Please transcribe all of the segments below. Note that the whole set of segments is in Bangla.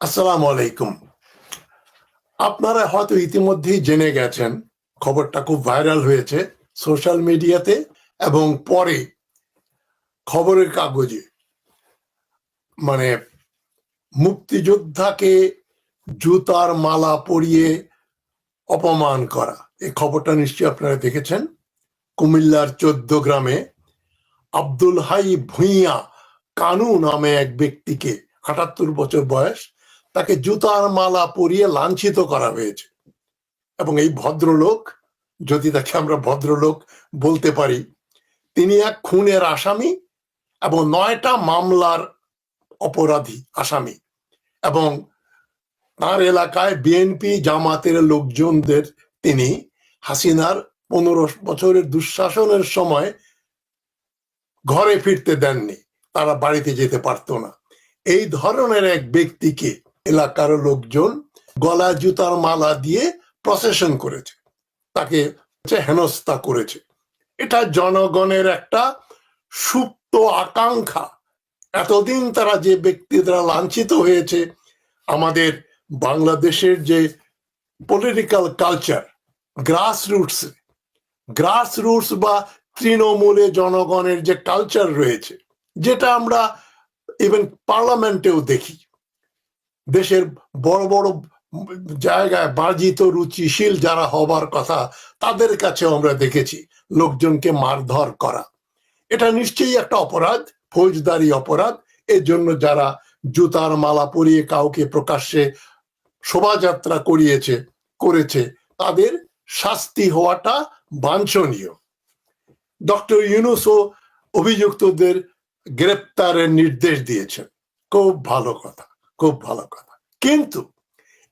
আসসালামু আলাইকুম। আপনারা হয়তো ইতিমধ্যেই জেনে গেছেন, খবরটা খুব ভাইরাল হয়েছে সোশ্যাল মিডিয়াতে এবং পরে খবরের কাগজে। মানে মুক্তিযোদ্ধাকে জুতার মালা পরিয়ে অপমান করা, এই খবরটা নিশ্চয়ই আপনারা দেখেছেন। কুমিল্লার 14 গ্রামে আব্দুল হাই ভুঁইয়া কানু নামে এক ব্যক্তিকে, ৭৮ বছর বয়স, তাকে জুতার মালা পরিয়ে লাঞ্ছিত করা হয়েছে। এবং এই ভদ্রলোক, যদি তাকে আমরা ভদ্রলোক বলতে পারি, তিনি এক খুনের আসামি এবং 9টা মামলার অপরাধী আসামি। এবং তার এলাকায় বিএনপি জামাতের লোকজনদের তিনি হাসিনার 15 বছরের দুঃশাসনের সময় ঘরে ফিরতে দেননি, তারা বাড়িতে যেতে পারতো না। এই ধরনের এক ব্যক্তিকে এলাকার লোকজন গলা জুতার মালা দিয়ে প্রসেশন করেছে, তাকে হেনস্থা করেছে। এটা জনগণের একটা সুপ্ত আকাঙ্ক্ষা। এতদিন তারা যে ব্যক্তি দ্বারা লাঞ্ছিত হয়েছে, আমাদের বাংলাদেশের যে পলিটিক্যাল কালচার, গ্রাসরুটস বা তৃণমূলে জনগণের যে কালচার রয়েছে, যেটা আমরা ইভেন পার্লামেন্টেও দেখি, দেশের বড় বড় জায়গায় বাজিত রুচিশীল যারা হবার কথা, তাদের কাছে আমরা দেখেছি লোকজনকে মারধর করা। এটা নিশ্চয়ই একটা অপরাধ, ফৌজদারি অপরাধ। এর জন্য যারা জুতার মালা পরিয়ে কাউকে প্রকাশ্যে শোভাযাত্রা করেছে, তাদের শাস্তি হওয়াটা বাঞ্ছনীয়। ডক্টর ইউনূসও অভিযুক্তদের গ্রেপ্তারের নির্দেশ দিয়েছেন। খুব ভালো কথা, খুব ভালো কথা। কিন্তু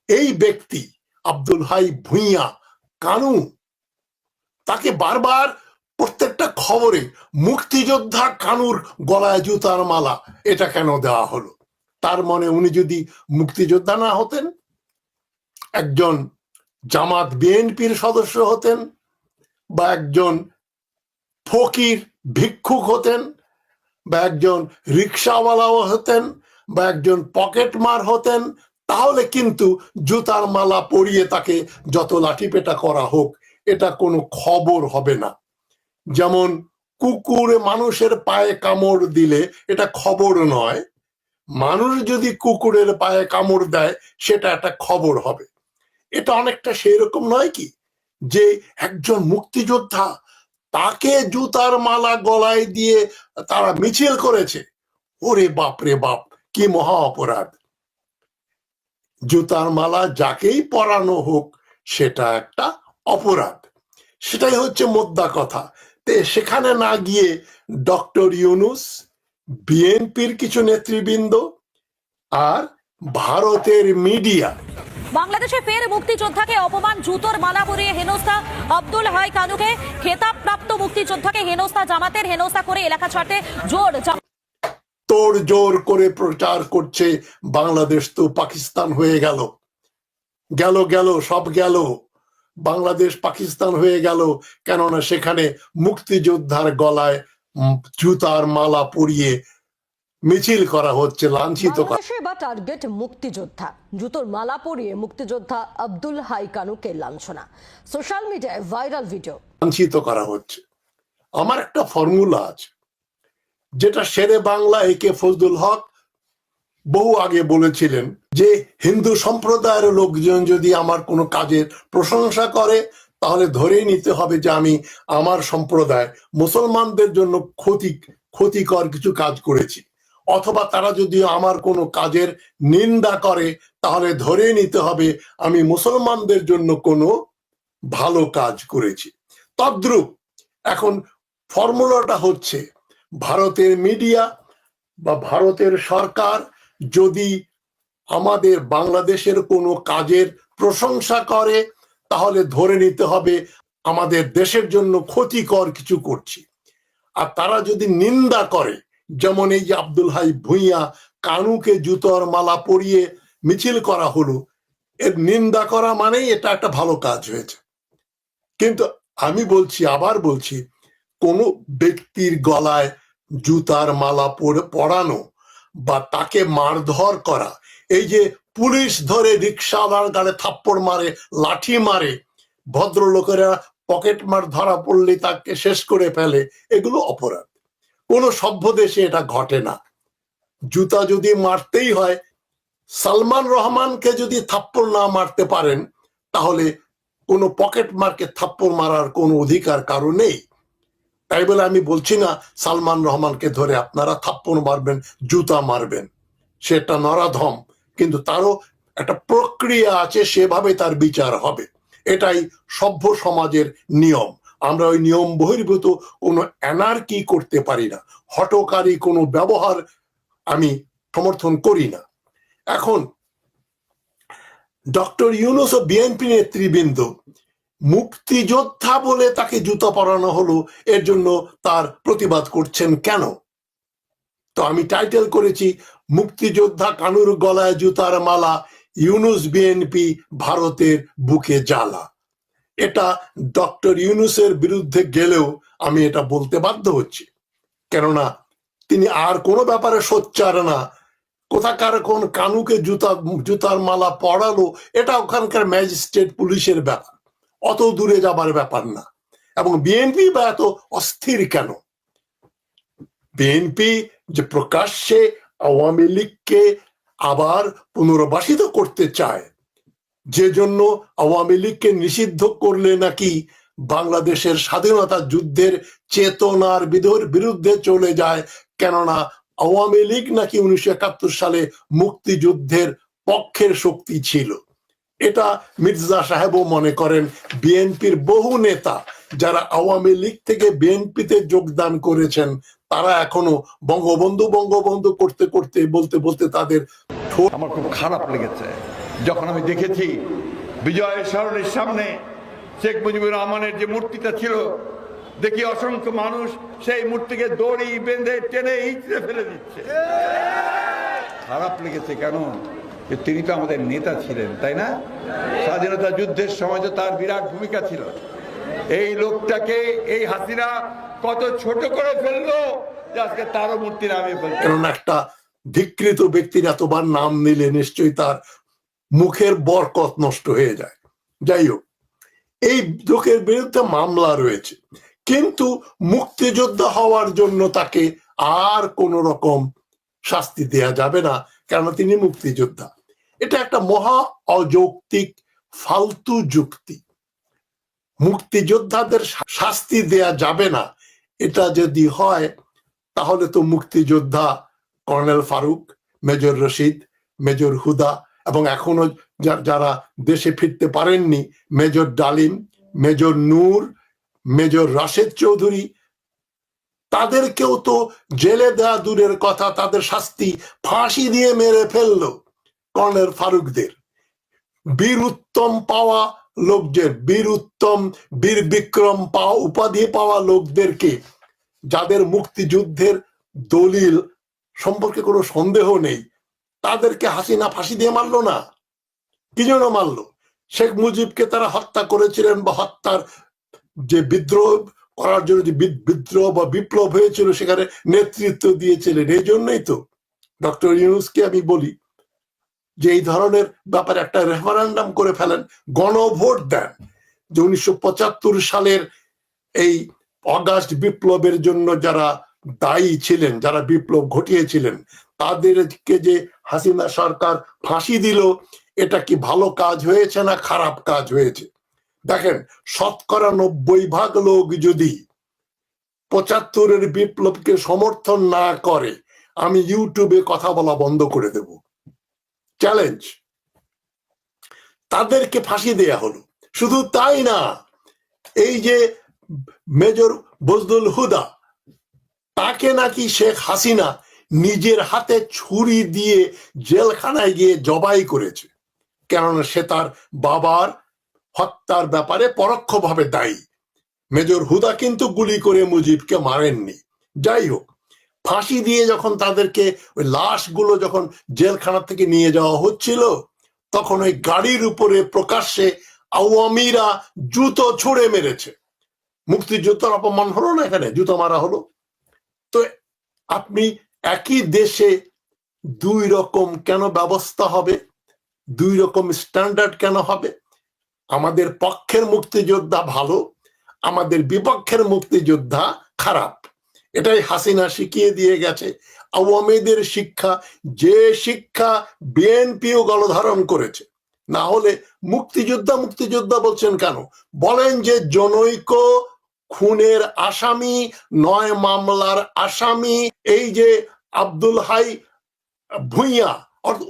এই ব্যক্তি আব্দুল হাই ভুঁইয়া কানু, তাকে বারবার প্রত্যেকটা খবরে মুক্তিযোদ্ধা কানুর গলায় জুতার মালা, এটা কেন দেওয়া হলো? তার মনে উনি যদি মুক্তিযোদ্ধা না হতেন, একজন জামাত বিএনপির সদস্য হতেন, বা একজন ফকির ভিক্ষুক হতেন, বা একজন রিক্সাওয়ালাও হতেন, বা একজন পকেটমার হতেন, তাহলে কিন্তু জুতার মালা পরিয়ে তাকে যত লাঠিপেটা করা হোক, এটা কোনো খবর হবে না। যেমন কুকুরে মানুষের পায়ে কামড় দিলে এটা খবর নয়, মানুষ যদি কুকুরের পায়ে কামড় দেয় সেটা একটা খবর হবে। এটা অনেকটা সেই রকম নয় কি, যে একজন মুক্তিযোদ্ধা, তাকে জুতার মালা গলায় দিয়ে তারা মিছিল করেছে। ওরে বাপ রে বাপ, কি মহা অপরাধ! জুতার মালা যাকেই পরানো হোক, সেটা একটা অপরাধ। সেটাই হচ্ছে মোদ্দা কথা। সেখানে না গিয়ে ডক্টর ইউনূস, বিএনপির কিছু নেতৃবৃন্দ আর ভারতের মিডিয়া, বাংলাদেশে ফের মুক্তিযোদ্ধাকে অপমান, জুতোর মালা পরিয়ে হেনস্থা আব্দুল হাই কানুকে, খেতাবপ্রাপ্ত মুক্তিযোদ্ধাকে হেনস্থা, জামাতের হেনস্থা করে এলাকা ছাড়তে তোড়জোড় করে প্রচার করছে বাংলাদেশ তো পাকিস্তান হয়ে গেল, সব গেল, বাংলাদেশ পাকিস্তান হয়ে গেল। কেননা সেখানে মুক্তিযোদ্ধার গলায় জুতার মালা পরিয়ে মিছিল করা হচ্ছে, লাঞ্ছিত করা। বা টার্গেট মুক্তিযোদ্ধা, জুতোর মালা পরিয়ে মুক্তিযোদ্ধা আব্দুল হাই কানুকে লাঞ্ছনা। সোশ্যাল মিডিয়ায় ভাইরাল ভিডিও। লাঞ্ছিত করা হচ্ছে। আমার একটা ফর্মুলা আছে, যেটা শেরে বাংলা একে ফজলুল হক বহু আগে বলেছিলেন, যে হিন্দু সম্প্রদায়ের লোকজন যদি আমার কোনো কাজের প্রশংসা করে, তাহলে ধরেই নিতে হবে যে আমি আমার সম্প্রদায় মুসলমানদের জন্য ক্ষতিকর কিছু কাজ করেছি। অথবা তারা যদি আমার কোনো কাজের নিন্দা করে, তাহলে ধরে নিতে হবে আমি মুসলমানদের জন্য কোনো ভালো কাজ করেছি। তদ্রূপ এখন ফর্মুলাটা হচ্ছে, ভারতের মিডিয়া বা ভারতের সরকার যদি আমাদের বাংলাদেশের কোনো কাজের প্রশংসা করে, তাহলে ধরে নিতে হবে আমাদের দেশের জন্য ক্ষতিকর কিছু করছি। আর তারা যদি নিন্দা করে, যেমন এই যে আব্দুল হাই ভুঁইয়া কানুকে জুতোর মালা পরিয়ে মিছিল করা হলো, এর নিন্দা করা মানেই এটা একটা ভালো কাজ হয়েছে। কিন্তু আমি আবার বলছি, কোনো ব্যক্তির গলায় জুতার মালা পরানো বা তাকে মারধর করা, এই যে পুলিশ ধরে রিক্সাওয়ালার গাড়ে থাপ্পড় মারে, লাঠি মারে, ভদ্রলোকেরা পকেট মার ধরা পড়লে তাকে শেষ করে ফেলে, এগুলো অপরাধ। কোনো সভ্য দেশে এটা ঘটে না। জুতা যদি মারতেই হয়, সালমান রহমানকে যদি থাপ্পড় না মারতে পারেন, তাহলে কোনো পকেট মারকে থাপ্পড় মারার কোনো অধিকার কারো নেই। তাই বলে আমি বলছি না সালমান রহমানকে ধরে আপনারা থাপ্পড় মারবেন, জুতা মারবেন, সেটা নরাধম, কিন্তু তারও একটা প্রক্রিয়া আছে, সেভাবে তার বিচার হবে। এটাই সভ্য সমাজের নিয়ম। আমরা ওই নিয়ম বহির্ভূত কোনো অ্যানার্কি করতে পারি না, হঠকারী কোনো ব্যবহার আমি সমর্থন করি না। এখন ডক্টর ইউনূস ও বিএনপি নেতৃবৃন্দ মুক্তিযোদ্ধা বলে তাকে জুতা পরানো হলো, এর জন্য তার প্রতিবাদ করছেন কেন? তো আমি টাইটেল করেছি মুক্তিযোদ্ধা কানুর গলায় জুতার মালা, ইউনূস বিএনপি ভারতের বুকে জ্বালা। এটা ডক্টর ইউনূসের বিরুদ্ধে গেলেও আমি এটা বলতে বাধ্য হচ্ছি, কেননা তিনি আর কোনো ব্যাপারে সোচ্চার না। কোথাকার কোন কানুকে জুতার মালা পড়ালো, এটা ওখানকার ম্যাজিস্ট্রেট পুলিশের ব্যাপার, অত দূরে যাবার ব্যাপার না। এবং বিএনপি বা এত অস্থির কেন? বিএনপি যে প্রকাশ্যে আওয়ামী লীগকে আবার পুনর্বাসিত করতে চায়, যে জন্য আওয়ামী লীগকে নিষিদ্ধ করলে নাকি বাংলাদেশের স্বাধীনতা যুদ্ধের চেতনার বিরুদ্ধে চলে যায়, কেননা আওয়ামী লীগ নাকি 1971 সালে মুক্তিযুদ্ধের পক্ষের শক্তি ছিল। এটা মির্জা সাহেবও মনে করেন। বিএনপির বহু নেতা যারা আওয়ামী লীগ থেকে বিএনপিতে যোগদান করেছেন, তারা এখনো বঙ্গবন্ধু বঙ্গবন্ধু করতে করতে বলতে বলতে তাদের আমার খুব খারাপ লেগেছে যখন আমি দেখেছি বিজয় সরণির সামনে শেখ মুজিবুর রহমানের যে মূর্তিটা ছিল, দেখি অসংখ্য মানুষ সেই মূর্তিকে দড়ি বেঁধে টেনে ইঁচড়ে ফেলে দিচ্ছে। খারাপ লেগেছে কেন? যে তিনি তো আমাদের নেতা ছিলেন, তাই না? স্বাধীনতা যুদ্ধের সময় তো তার বিরাট ভূমিকা ছিল। এই লোকটাকে এই হাসিনা কত ছোট করে ফেললো যে আজকে তারও মূর্তি নামিয়ে ফেলছে। কেননা একটা ধিকৃত ব্যক্তির এতবার নাম নিলে নিশ্চয়ই তার মুখের বরকত নষ্ট হয়ে যায়। যাই হোক, এই লোকের বিরুদ্ধে মামলা রয়েছে, কিন্তু মুক্তিযোদ্ধা হওয়ার জন্য তাকে আর কোন রকম শাস্তি দেয়া যাবে না, কেননা তিনি মুক্তিযোদ্ধা। এটা একটা মহা অযৌক্তিক ফালতু যুক্তি। মুক্তিযোদ্ধাদের শাস্তি দেয়া যাবে না, এটা যদি হয় তাহলে তো মুক্তিযোদ্ধা colonel Farooq, major Rashid, major Huda এবং এখনো যারা দেশে ফিরতে পারেননি, major Dalim, major Noor, major Rashed Chowdhury, তাদেরকেও তো জেলে দেওয়া দূরের কথা, তাদের শাস্তি ফাঁসি দিয়ে মেরে ফেললো কর্নেল ফারুকদের। বীর উত্তম পাওয়া লোকদের, বীর উত্তম, বীর বিক্রম পাওয়া উপাধি পাওয়া লোকদেরকে, যাদের মুক্তিযুদ্ধের দলিল সম্পর্কে কোনো সন্দেহ নেই, তাদেরকে হাসিনা ফাঁসি দিয়ে মারলো না। কি জন্য মারলো? শেখ মুজিবকে তারা হত্যা করেছিলেন, বা হত্যার যে বিদ্রোহ করার জন্য যে বিদ্রোহ বা বিপ্লব হয়েছিল সেখানে নেতৃত্ব দিয়েছিলেন। এই জন্যই তো ডক্টর ইউনূসকে আমি বলি যে এই ধরনের ব্যাপারে একটা রেফারেন্ডাম করে ফেলেন, গণভোট দেন, যে 1975 সালের এই অগাস্ট বিপ্লবের জন্য যারা দায়ী ছিলেন, যারা বিপ্লব ঘটিয়েছিলেন, তাদেরকে যে হাসিনা সরকার ফাঁসি দিল, এটা কি ভালো কাজ হয়েছে না খারাপ কাজ হয়েছে? দেখেন, 90% লোক যদি 75-এর বিপ্লবকে সমর্থন না করে, আমি ইউটিউবে কথা বলা বন্ধ করে দেব। চ্যালেঞ্জ। তাদেরকে ফাঁসি দেয়া হলো। শুধু তাই না, এই যে মেজর বজলুল হুদা, তাকে নাকি শেখ হাসিনা নিজের হাতে ছুরি দিয়ে জেলখানায় গিয়ে জবাই করেছে, কেননা সে তার বাবার হত্যার ব্যাপারে পরোক্ষভাবে দায়ী। মেজর হুদা কিন্তু গুলি করে মুজিবকে মারেননি। যাই হোক, ফাঁসি দিয়ে যখন তাদেরকে ওই লাশগুলো যখন জেলখানা থেকে নিয়ে যাওয়া হচ্ছিল, তখন ওই গাড়ির উপরে প্রকাশ্যে আওয়ামীরা জুতো ছুঁড়ে মেরেছে। মুক্তিযোদ্ধার অপমান হলো না? এখানে জুতো মারা হলো। তো আপনি একই দেশে দুই রকম কেন ব্যবস্থা হবে? দুই রকম স্ট্যান্ডার্ড কেন হবে? আমাদের পক্ষের মুক্তিযোদ্ধা ভালো, আমাদের বিপক্ষের মুক্তিযোদ্ধা খারাপ। এটাই হাসিনা শিখিয়ে দিয়ে গেছে। আওয়ামীদের শিক্ষা, যে শিক্ষা বিএনপিও গলধারণ করেছে। না হলে মুক্তিযোদ্ধা মুক্তিযোদ্ধা বলছেন কেন? বলেন যে জনৈক খুনের আসামি, 9 মামলার আসামি, এই যে আব্দুল হাই ভুঁইয়া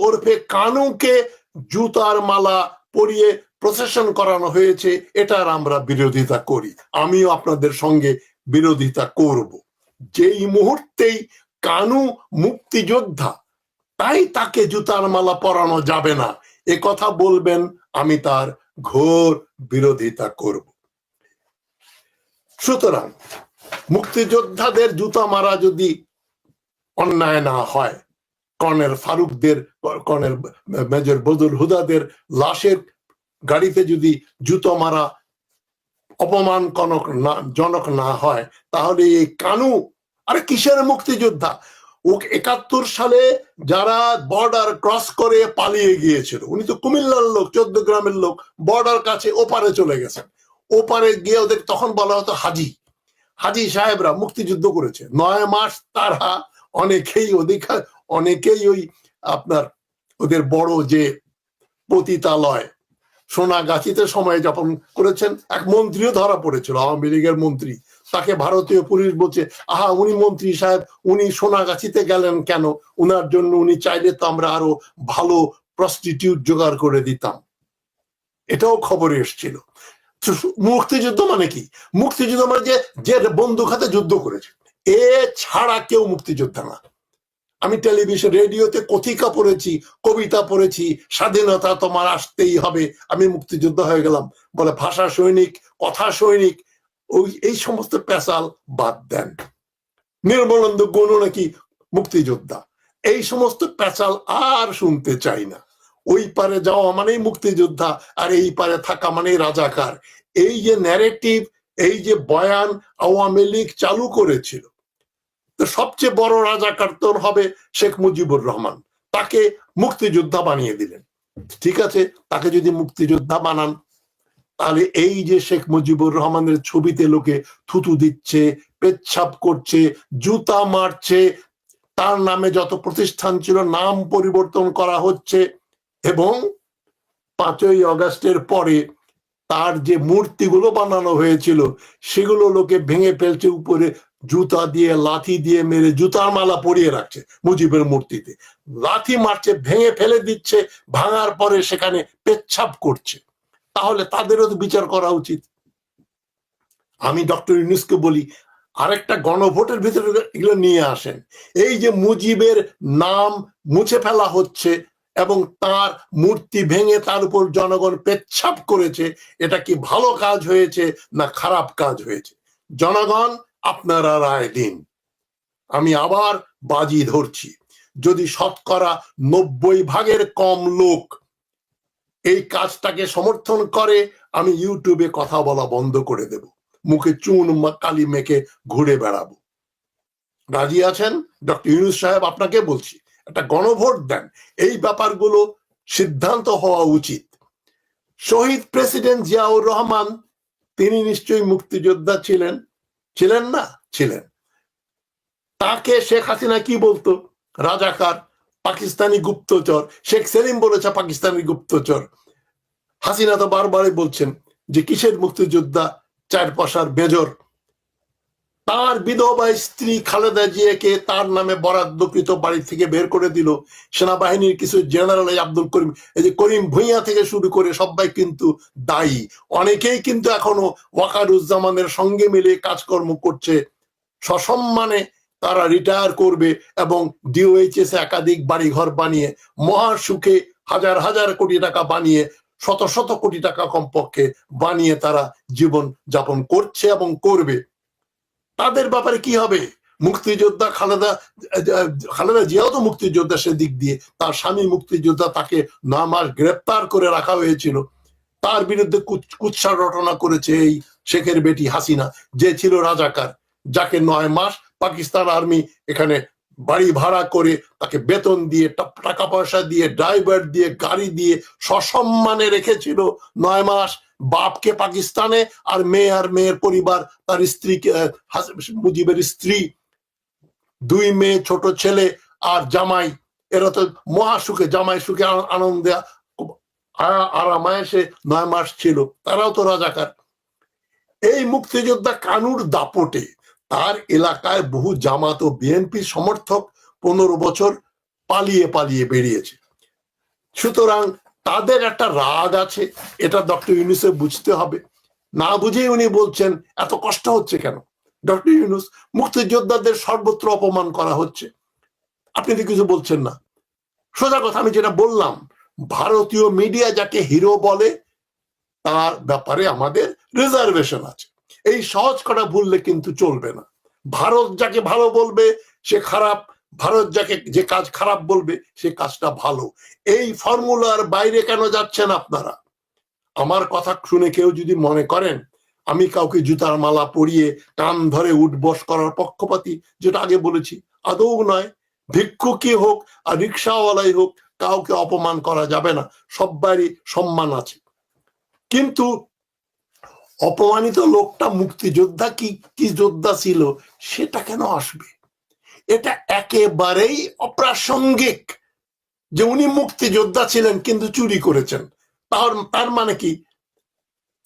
ওরফে কানুকে জুতার মালা পরিয়ে প্রসেশন করানো হয়েছে, এটার আমরা বিরোধিতা করি। আমিও আপনাদের সঙ্গে বিরোধিতা করব। যেই মুহূর্তেই কানু মুক্তিযোদ্ধা, তাই তাকে জুতার মালা পরানো যাবে না, এ কথা বলবেন, আমি তার ঘোর বিরোধিতা করব। সুতরাং মুক্তিযোদ্ধাদের জুতা মারা যদি অন্যায় না হয়, কর্নেল ফারুকদের, কর্নেল মেজর বদরুল হুদাদের লাশের গাড়িতে যদি জুতো মারা অপমানজনক না হয়, তাহলে এই কানু আরে কিসের মুক্তিযোদ্ধা? ও 71 সালে যারা বর্ডার ক্রস করে পালিয়ে গিয়েছিল, উনি তো কুমিল্লার লোক, 14 গ্রামের লোক, বর্ডার কাছে ওপারে চলে গেছেন। ওপারে গিয়ে ওদের তখন বলা হতো হাজি, হাজি সাহেবরা মুক্তিযুদ্ধ করেছে 9 মাস। তারা অনেকেই ওই আপনার ওদের বড় যে পতিতালয় সোনাগাছিতে সময় যাপন করেছেন। এক মন্ত্রীও ধরা পড়েছিল, আওয়ামী লীগের মন্ত্রী। তাকে ভারতীয় পুলিশ বলছে, আহা উনি মন্ত্রী সাহেব, উনি সোনাগাছিতে গেলেন কেন? উনার জন্য উনি চাইলে তো আমরা আরো ভালো প্রস্টিটিউট জোগাড় করে দিতাম। এটাও খবরে এসেছিল। মুক্তিযুদ্ধ মানে কি? মুক্তিযুদ্ধ মানে যে বন্দুক হাতে যুদ্ধ করেছে, এ ছাড়া কেউ মুক্তিযোদ্ধা না। আমি টেলিভিশন রেডিওতে কথিকা পড়েছি, কবিতা পড়েছি, স্বাধীনতা তোমার আসতেই হবে, আমি মুক্তিযোদ্ধা হয়ে গেলাম। বলে ভাষা সৈনিক, কথা সৈনিক, এই সমস্ত পেশাল বাদ দেন। নির্মলানন্দ গুণ নাকি মুক্তিযোদ্ধা, এই সমস্ত পেশাল আর শুনতে চাই না। ওই পারে যাওয়া মানেই মুক্তিযোদ্ধা, আর এই পারে থাকা মানেই রাজাকার। এই যে ন্যারেটিভ, এই যে বয়ান আওয়ামী লীগ চালু করেছিল, তো সবচেয়ে বড় রাজাকার তো হবে শেখ মুজিবুর রহমান। তাকে মুক্তিযোদ্ধা বানিয়ে দিলেন। ঠিক আছে, তাকে যদি মুক্তিযোদ্ধা বানান, তাহলে এই যে শেখ মুজিবুর রহমানের ছবিতে লোকে থুতু দিচ্ছে, পেচ্ছাপ করছে, জুতা মারছে, তার নামে যত প্রতিষ্ঠান ছিল নাম পরিবর্তন করা হচ্ছে, এবং 5ই আগস্টের পরে তার যে মূর্তিগুলো বানানো হয়েছিল সেগুলো লোকে ভেঙে ফেলছে, উপরে জুতা দিয়ে লাথি দিয়ে মেরে জুতার মালা পরিয়ে রাখছে মুজিবের মূর্তিতে, লাথি মারছে, ভেঙে ফেলে দিচ্ছে, ভাঙার পরে সেখানে পেচ্ছাপ করছে। তাহলে তাদেরও তো বিচার করা উচিত। আমি ডক্টর ইউনূসকে বলি, আরেকটা গণভোটের ভিতরে এগুলো নিয়ে আসেন। এই যে মুজিবের নাম মুছে ফেলা হচ্ছে এবং তার মূর্তি ভেঙে তার উপর জনগণ পেচ্ছাপ করেছে, এটা কি ভালো কাজ হয়েছে না খারাপ কাজ হয়েছে? জনগণ আপনারা রায় দিন। আমি আবার বাজি ধরছি, যদি 90% কম লোক এই কাজটাকে সমর্থন করে, আমি ইউটিউবে কথা বলা বন্ধ করে দেব, মুখে চুন কালি মেখে ঘুরে বেড়াবো। রাজি আছেন? ডক্টর ইউনূস সাহেব, আপনাকে বলছি, একটা গণভোট দেন। এই ব্যাপারগুলো সিদ্ধান্ত হওয়া উচিত। শহীদ প্রেসিডেন্ট জিয়াউর রহমান, তিনি নিশ্চয়ই মুক্তিযোদ্ধা ছিলেন, ছিলেন না? ছিলেন। তাকে শেখ হাসিনা কি বলতো? রাজাকার, পাকিস্তানি গুপ্তচর। শেখ সেলিম বলেছে পাকিস্তানি গুপ্তচর। হাসিনা তো বারবারই বলছেন যে কিসের মুক্তিযোদ্ধা, 4 পয়সার বেজর। তার বিধবা স্ত্রী খালেদা জিয়াকে তার নামে বরাদ্দকৃত বাড়ি থেকে বের করে দিল সেনাবাহিনীর কিছু জেনারেল, আব্দুল করিম, এই যে করিম ভুঁইয়া থেকে শুরু করে সবাই কিন্তু দায়ী। অনেকেই কিন্তু এখনো ওয়াকারুজ্জামানের সঙ্গে মিলে কাজকর্ম করছে। সসম্মানে তারা রিটায়ার করবে এবং ডিওএইচএস একাধিক বাড়িঘর বানিয়ে মহাসুখে হাজার হাজার কোটি টাকা বানিয়ে, শত শত কোটি টাকা কমপক্ষে বানিয়ে তারা জীবন যাপন করছে এবং করবে। তাদের ব্যাপারে কি হবে? মুক্তিযোদ্ধা খালেদা জিয়াও তো মুক্তিযোদ্ধা, সেদিক দিয়ে তার স্বামী মুক্তিযোদ্ধা, তাকে 9 মাস গ্রেপ্তার করে রাখা হয়েছিল। তার বিরুদ্ধে কুৎসা রটনা করেছে এই শেখের বেটি হাসিনা, যে ছিল রাজাকার, যাকে 9 মাস পাকিস্তান আর্মি এখানে বাড়ি ভাড়া করে, তাকে বেতন দিয়ে, টাকা পয়সা দিয়ে, ড্রাইভার দিয়ে, গাড়ি দিয়ে সসম্মানে রেখেছিল 9 মাস। বাপকে পাকিস্তানে, আর মেয়ের পরিবার, তার স্ত্রীকে, মুজিবের স্ত্রী, 2 মেয়ে, ছোট ছেলে আর জামাই, এরা তো মহাসুখে, জামাই সুখে আনন্দে আরামায়েশে 9 মাস ছিল, তারাও তো রাজাকার। এই মুক্তিযোদ্ধা কানুর দাপটে তার এলাকায় বহু জামাত ও বিএনপি সমর্থক 15 বছর পালিয়ে পালিয়ে বেরিয়েছে। সুতরাং তাদের একটা রাগ আছে, এটা ডক্টর ইউনূসের বুঝতে হবে। না বুঝেই উনি বলছেন এত কষ্ট হচ্ছে কেন। ডক্টর ইউনূস, মুক্তিযোদ্ধাদের সর্বত্র অপমান করা হচ্ছে, আপনি তো কিছু বলছেন না। সোজা কথা, আমি যেটা বললাম, ভারতীয় মিডিয়া যাকে হিরো বলে তার ব্যাপারে আমাদের রিজার্ভেশন আছে। এই সহজ কটা ভুললে কিন্তু চলবে না। ভারত যাকে ভালো বলবে সে খারাপ, ভারত যাকে যে কাজ খারাপ বলবে সে কাজটা ভালো। এই ফর্মুলার বাইরে কেন যাচ্ছেন আপনারা? আমার কথা শুনে কেউ যদি মনে করেন আমি কাউকে জুতার মালা পরিয়ে কান ধরে উঠবস করার পক্ষপাতী, যেটা আগে বলেছি, আদৌ নয়। ভিক্ষুকই হোক আর রিক্সাওয়ালাই হোক, কাউকে অপমান করা যাবে না, সবারই সম্মান আছে। কিন্তু অপমানিত লোকটা মুক্তিযোদ্ধা কি যোদ্ধা ছিল সেটা কেন আসবে? এটা একেবারেই অপ্রাসঙ্গিক যে উনি মুক্তিযোদ্ধা ছিলেন কিন্তু চুরি করেছেন। তার মানে কি?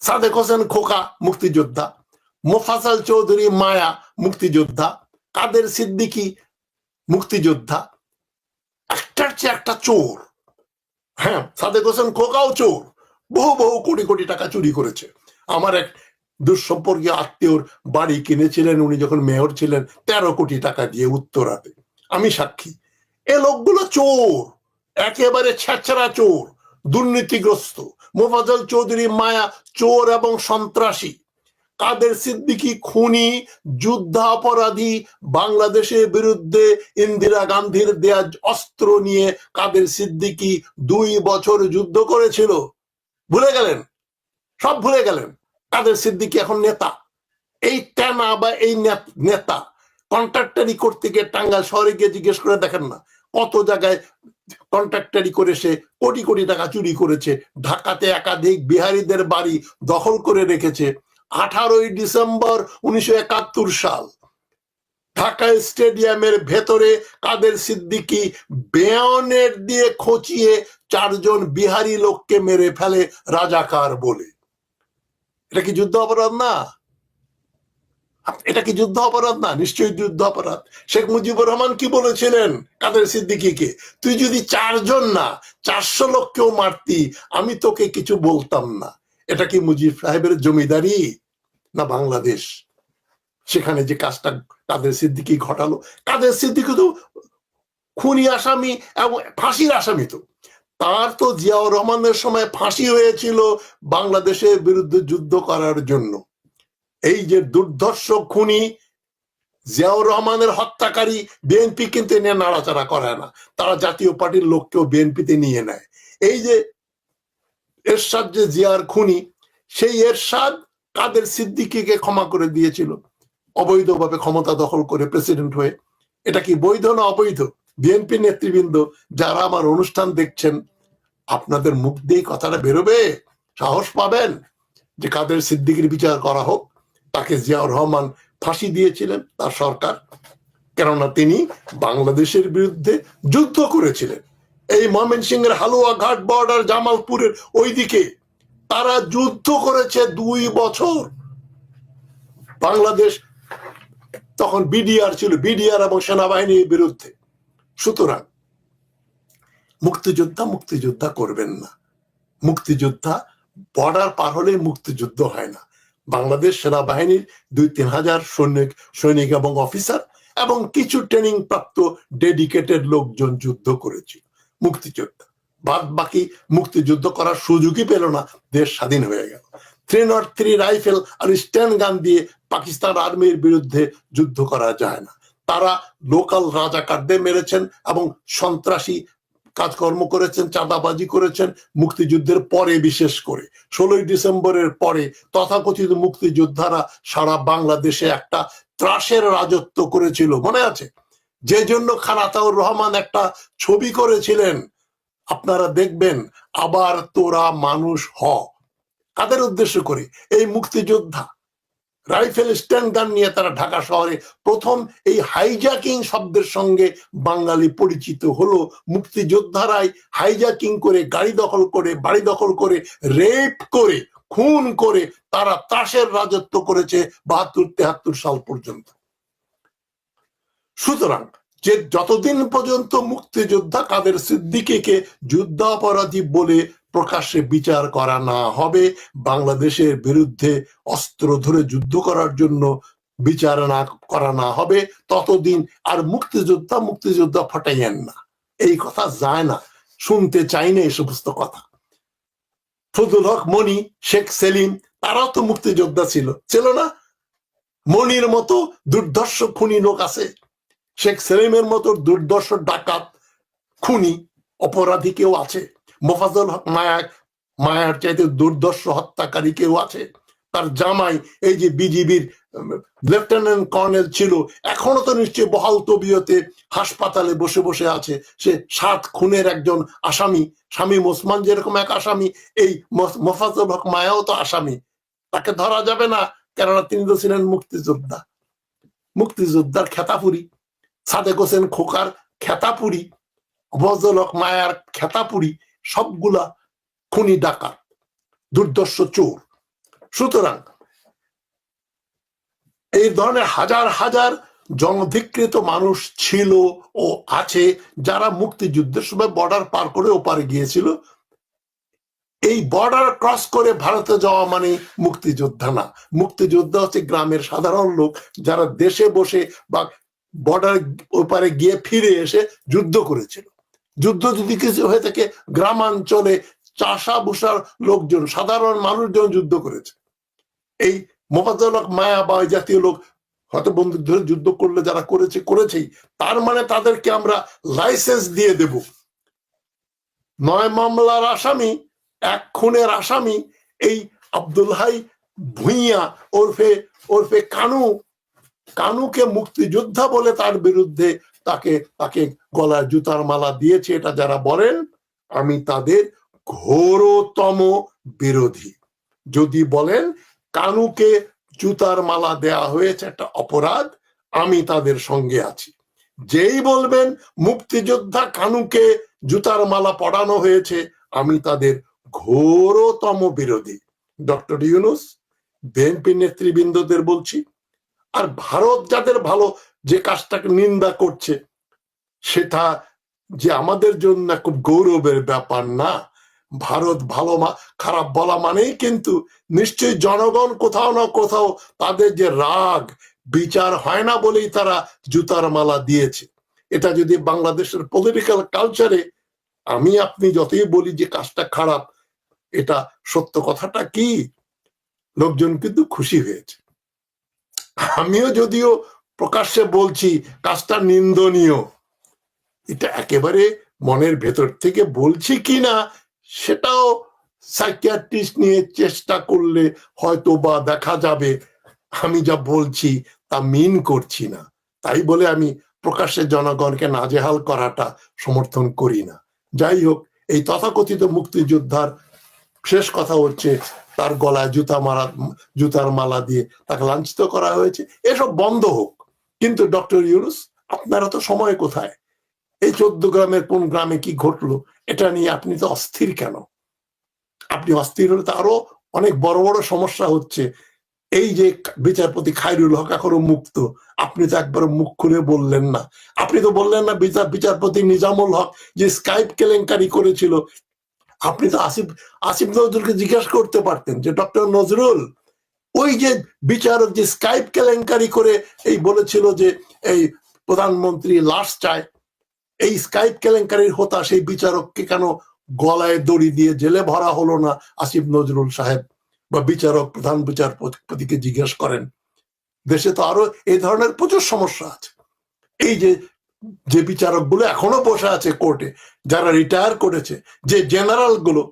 সাদেক হোসেন খোকা মুক্তিযোদ্ধা, মোফাজ্জল চৌধুরী মায়া মুক্তিযোদ্ধা, কাদের সিদ্দিকী মুক্তিযোদ্ধা, একটার চেয়ে একটা চোর। হ্যাঁ, সাদেক হোসেন খোকাও চোর, বহু কোটি কোটি টাকা চুরি করেছে। আমার এক দুঃসম্পর্কীয় আত্মীয়র বাড়ি কিনেছিলেন উনি যখন মেয়র ছিলেন 13 কোটি টাকা দিয়ে উত্তরাতে, আমি সাক্ষী। এ লোকগুলো চোর, একেবারে ছেঁচড়া চোর, দুর্নীতিগ্রস্ত। মোফাজ্জল চৌধুরী মায়া চোর এবং সন্ত্রাসী, কাদের সিদ্দিকী খুনি, যুদ্ধাপরাধী। বাংলাদেশের বিরুদ্ধে ইন্দিরা গান্ধীর দেয়া অস্ত্র নিয়ে কাদের সিদ্দিকী 2 বছর যুদ্ধ করেছিল। ভুলে গেলেন? সব ভুলে গেলেন। কাদের সিদ্দিকী এখন নেতা। এই টেনা বা এই নেতা কন্ট্রাক্টারি করতে গিয়ে টাঙ্গাইল শহরে গিয়ে জিজ্ঞেস করে দেখেন না কত জায়গায় কন্ট্রাক্টারি করে সে কোটি কোটি টাকা চুরি করেছে। ঢাকাতে একাধিক বিহারীদের বাড়ি দখল করে রেখেছে। 18ই ডিসেম্বর 1971 সাল ঢাকা স্টেডিয়ামের ভেতরে কাদের সিদ্দিকী বেয়নেট দিয়ে খচিয়ে 4 জন বিহারি লোককে মেরে ফেলে রাজাকার বলে। এটা কি যুদ্ধ অপরাধ না? এটা কি যুদ্ধ অপরাধ না? নিশ্চয়ই যুদ্ধ অপরাধ। শেখ মুজিবুর রহমান কি বলেছিলেন কাদের সিদ্দিকীকে? তুই যদি 4 জন না 400 লোককেও মারতি আমি তোকে কিছু বলতাম না। এটা কি মুজিব সাহেবের জমিদারি না বাংলাদেশ? সেখানে যে কাজটা কাদের সিদ্দিকী ঘটালো, কাদের সিদ্দিকী তো খুনি আসামি এবং ফাঁসির আসামি। তো তার তো জিয়াউর রহমানের সময় ফাঁসি হয়েছিল বাংলাদেশের বিরুদ্ধে যুদ্ধ করার জন্য। এই যে দুর্ধর্ষ খুনি জিয়াউর রহমানের হত্যাকারী, বিএনপি কিন্তু নিয়ে নাড়াচাড়া করে না, তারা জাতীয় পার্টির লোককেও বিএনপিতে নিয়ে নেয়। এই যে এরশাদ যে জিয়ার খুনি, সেই এরশাদ কাদের সিদ্দিকীকে ক্ষমা করে দিয়েছিল অবৈধভাবে ক্ষমতা দখল করে প্রেসিডেন্ট হয়ে। এটা কি বৈধ না অবৈধ? বিএনপি নেতৃবৃন্দ যারা আমার অনুষ্ঠান দেখছেন, আপনাদের মুখ দিয়ে কথাটা বেরোবে? সাহস পাবেন যে কাদের সিদ্দিকীর বিচার করা হোক? তাকে জিয়াউর রহমান ফাঁসি দিয়েছিলেন, তার সরকার, কেননা তিনি বাংলাদেশের বিরুদ্ধে যুদ্ধ করেছিলেন। এই ময়মনসিংহের হালুয়াঘাট বর্ডার জামালপুরের ওইদিকে তারা যুদ্ধ করেছে 2 বছর। বাংলাদেশ তখন বিডিআর ছিল, বিডিআর এবং সেনাবাহিনীর বিরুদ্ধে। সুতরাং মুক্তিযোদ্ধা করবেন না। মুক্তিযোদ্ধা বর্ডার পার হলে মুক্তিযুদ্ধ হয় না। বাংলাদেশ সেনাবাহিনীর 2-3 হাজার সৈনিক এবং অফিসার এবং কিছু ট্রেনিং প্রাপ্ত ডেডিকেটেড লোকজন যুদ্ধ করেছিল। মুক্তিযোদ্ধা বাদ বাকি মুক্তিযুদ্ধ করার সুযোগই পেল না, দেশ স্বাধীন হয়ে গেল। 303 রাইফেল আর স্ট্যান গান দিয়ে পাকিস্তান আর্মির বিরুদ্ধে যুদ্ধ করা যায় না। তারা লোকাল রাজাকারদের মেরেছেন এবং সন্ত্রাসী কাজকর্ম করেছেন, চাঁদাবাজি করেছেন। মুক্তিযুদ্ধের পরে, বিশেষ করে 16ই ডিসেম্বরের পরে তথাকথিত মুক্তিযোদ্ধারা সারা বাংলাদেশে একটা ত্রাসের রাজত্ব করেছিল, মনে আছে? যে জন্য খান আতাউর রহমান একটা ছবি করেছিলেন, আপনারা দেখবেন, আবার তোরা মানুষ হ। কাদের উদ্দেশ্য করে? এই মুক্তিযোদ্ধা রাইফেল স্ট্যান্ড গান নিয়ে তারা ঢাকা শহরে প্রথম এই হাইজ্যাকিং শব্দের সঙ্গে বাঙালি পরিচিত হলো। মুক্তিযোদ্ধারাই হাইজ্যাকিং করে, গাড়ি দখল করে, বাড়ি দখল করে, রেপ করে, খুন করে তারা ত্রাসের রাজত্ব করেছে ৭২-৭৩ সাল পর্যন্ত। সুতরাং যে যতদিন পর্যন্ত মুক্তিযোদ্ধা কাদের সিদ্দিকীকে যুদ্ধাপরাধী বলে প্রকাশ্যে বিচার করা না হবে, বাংলাদেশের বিরুদ্ধে অস্ত্র ধরে যুদ্ধ করার জন্য বিচার না করা না হবে, ততদিন আর মুক্তিযোদ্ধা ফটাইয়েন না। এই কথা যায় না, শুনতে চাই না এই সমস্ত কথা। ফজলুল হক মনি, শেখ সেলিম, তারাও তো মুক্তিযোদ্ধা ছিল না? মনির মতো দুর্ধর্ষ খুনি লোক আছে, শেখ সেলিমের মতো দুর্ধর্ষ ডাকাত খুনি অপরাধী কেউ আছে, মোফাজ্জল হক মায়ার চাইতে দুর্ধর্ষ হত্যাকারী কেউ আছে। তার জামাই এই যে বিজিবির লেফটেন্যান্ট কর্নেল ছিল, এখনো তো নিশ্চয়ই বহাল তবিয়তে হাসপাতালে বসে বসে আছে। সে ৭ খুনের একজন আসামি। শামীম ওসমান যেরকম এক আসামি, এই মোফাজ্জল হক মায়াও তো আসামি। তাকে ধরা যাবে না, কেননা তিনি তো ছিলেন মুক্তিযোদ্ধার খেতাপুরি। সাদেক হোসেন খোকার খেতাপুরি, মোফাজ্জল হক মায়ার খেতাপুরি, সবগুলা খুনি ডাকাত, দুর্দর্শ চোর। সুতরাং এই ধরনের হাজার হাজার জনধিকৃত মানুষ ছিল ও আছে যারা মুক্তিযুদ্ধের সময় বর্ডার পার করে ওপারে গিয়েছিল। এই বর্ডার ক্রস করে ভারতে যাওয়া মানে মুক্তিযোদ্ধা না। মুক্তিযোদ্ধা হচ্ছে গ্রামের সাধারণ লোক যারা দেশে বসে বা বর্ডার ওপারে গিয়ে ফিরে এসে যুদ্ধ করেছিল। যুদ্ধ যদি কিছু হয়ে থাকে, গ্রামাঞ্চলে চাষা ভুষার লোকজন, সাধারণ মানুষজন যুদ্ধ করেছে। এই মোফাজ্জল হক মায়া বা জাতীয় লোক হয়তো বন্দুক ধরে যুদ্ধ করলে যারা করেছেই, তার মানে তাদেরকে আমরা লাইসেন্স দিয়ে দেব। ৯ মামলার আসামি, ১ খুনের আসামি এই আব্দুল হাই ভুঁইয়া ওরফে কানুকে মুক্তিযোদ্ধা বলে তার বিরুদ্ধে তাকে গলায় জুতার মালা দিয়েছে, এটা যারা বলেন, আমি তাদের ঘোরতম বিরোধী। যদি বলেন কানুকে জুতার মালা দেয়া হয়েছে একটা অপরাধ, আমি তাদের সঙ্গে আছি। যেই বলবেন মুক্তিযোদ্ধা কানুকে জুতার মালা পড়ানো হয়েছে, আমি তাদের ঘোরতম বিরোধী। ডক্টর ইউনূস, বিএনপি নেতৃবৃন্দদের বলছি, আর ভারত যাদের ভালো যে কাজটাকে নিন্দা করছে, সেটা যে আমাদের জন্য খুব গৌরবের ব্যাপার না। ভারত ভালো খারাপ বলা মানেই কিন্তু নিশ্চয়ই জনগণ কোথাও না কোথাও তাদের যে রাগ, বিচার হয় না বলেই তারা জুতার মালা দিয়েছে। এটা যদি বাংলাদেশের পলিটিক্যাল কালচারে আমি আপনি যতই বলি যে কাজটা খারাপ, এটা সত্য কথাটা কি, লোকজন কিন্তু খুশি হয়েছে। আমিও যদিও প্রকাশ্যে বলছি কাজটা নিন্দনীয়, এটা একেবারে মনের ভেতর থেকে বলছি কিনা সেটাও সাইকিয়াট্রিস্ট নিয়ে চেষ্টা করলে হয়তো বা দেখা যাবে আমি যা বলছি তা মিন করছি না। তাই বলে আমি প্রকাশ্যে জনগণকে নাজেহাল করাটা সমর্থন করি না। যাই হোক, এই তথাকথিত মুক্তিযোদ্ধার শেষ কথা হচ্ছে তার গলায় জুতার মালা দিয়ে তাকে লাঞ্ছিত করা হয়েছে। এসব বন্ধ হোক। কিন্তু ডক্টর ইউনূস, আপনারা তো সময় কোথায়? এই 14 গ্রামের কোন গ্রামে কি ঘটলো এটা নিয়ে আপনি তো অস্থির কেন? আপনি অস্থির হলে তো আরো অনেক বড় বড় সমস্যা হচ্ছে। এই যে বিচারপতি খায়রুল হক এখনো মুক্ত, আপনি তো একবার মুখ খুলে বললেন না। আপনি তো বললেন না বিচারপতি নিজামুল হক যে স্কাইপ কেলেঙ্কারি করেছিল, আপনি তো আসিফ নজরুলকে জিজ্ঞাসা করতে পারতেন যে ডক্টর নজরুল, ওই যে বিচারক যে স্কাইপ কেলেঙ্কারি করে এই বলেছিল যে এই প্রধানমন্ত্রী লাশ চায়, এই স্কাইপ কেলেঙ্কারির হোতা সেই বিচারককে কেন গলায় দড়ি দিয়ে জেলে ভরা হলো না? আসিফ নজরুল সাহেব বা প্রধান বিচারপতিকে জিজ্ঞাসা করেন। দেশে তো আরো এই ধরনের প্রচুর সমস্যা আছে। এই যে বিচারক গুলো এখনো বসে আছে কোর্টে, যারা রিটায়ার করেছে, যে জেনারেল গুলো,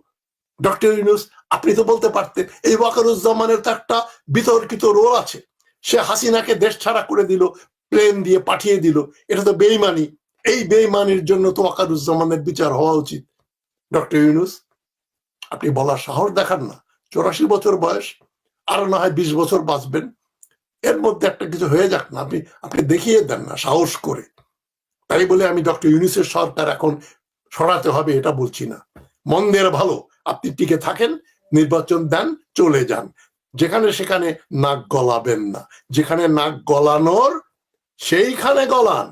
ডক্টর ইউনূস আপনি তো বলতে পারতেন এই ওয়াকারুজ্জামানের তো একটা বিতর্কিত রোল আছে। সে হাসিনাকে দেশ ছাড়া করে দিল, প্লেন দিয়ে পাঠিয়ে দিল, এটা তো বেইমানি। এই বেইমানির জন্য তো ওয়াকারুজ্জামানের বিচার হওয়া উচিত। ডক্টর ইউনূস, আপনি বলার সাহস দেখান না। 84 বছর বয়স, আরো না হয় 20 বছর বাঁচবেন, এর মধ্যে একটা কিছু হয়ে যাক না, আপনি দেখিয়ে দেন না সাহস করে। তাই বলে আমি ডক্টর ইউনূসের সরকার এখন সরাতে হবে এটা বলছি না। মন্দের ভালো, আপনি টিকে থাকেন, নির্বাচন দেন, চলে যান। যেখানে সেখানে নাক গলাবেন না। যেখানে নাক গলানোর সেইখানে গলান।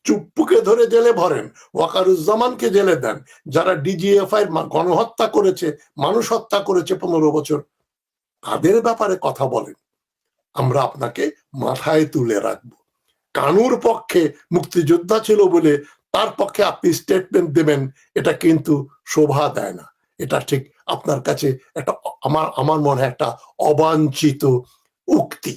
চুপ্পুকে ধরে জেলে ভরেন, ওয়াকারুজ্জামানকে জেলে দেন। যারা ডিজিএফআই গণহত্যা করেছে, মানুষ হত্যা করেছে 15 বছর, তাদের ব্যাপারে কথা বলেন। আমরা আপনাকে মাথায় তুলে রাখবো। কানুর পক্ষে মুক্তিযোদ্ধা ছিল বলে তার পক্ষে আপনি স্টেটমেন্ট দেবেন, এটা কিন্তু শোভা দেয় না। এটা ঠিক আপনার কাছে একটা আমার মনে হয় একটা অবাঞ্ছিত উক্তি।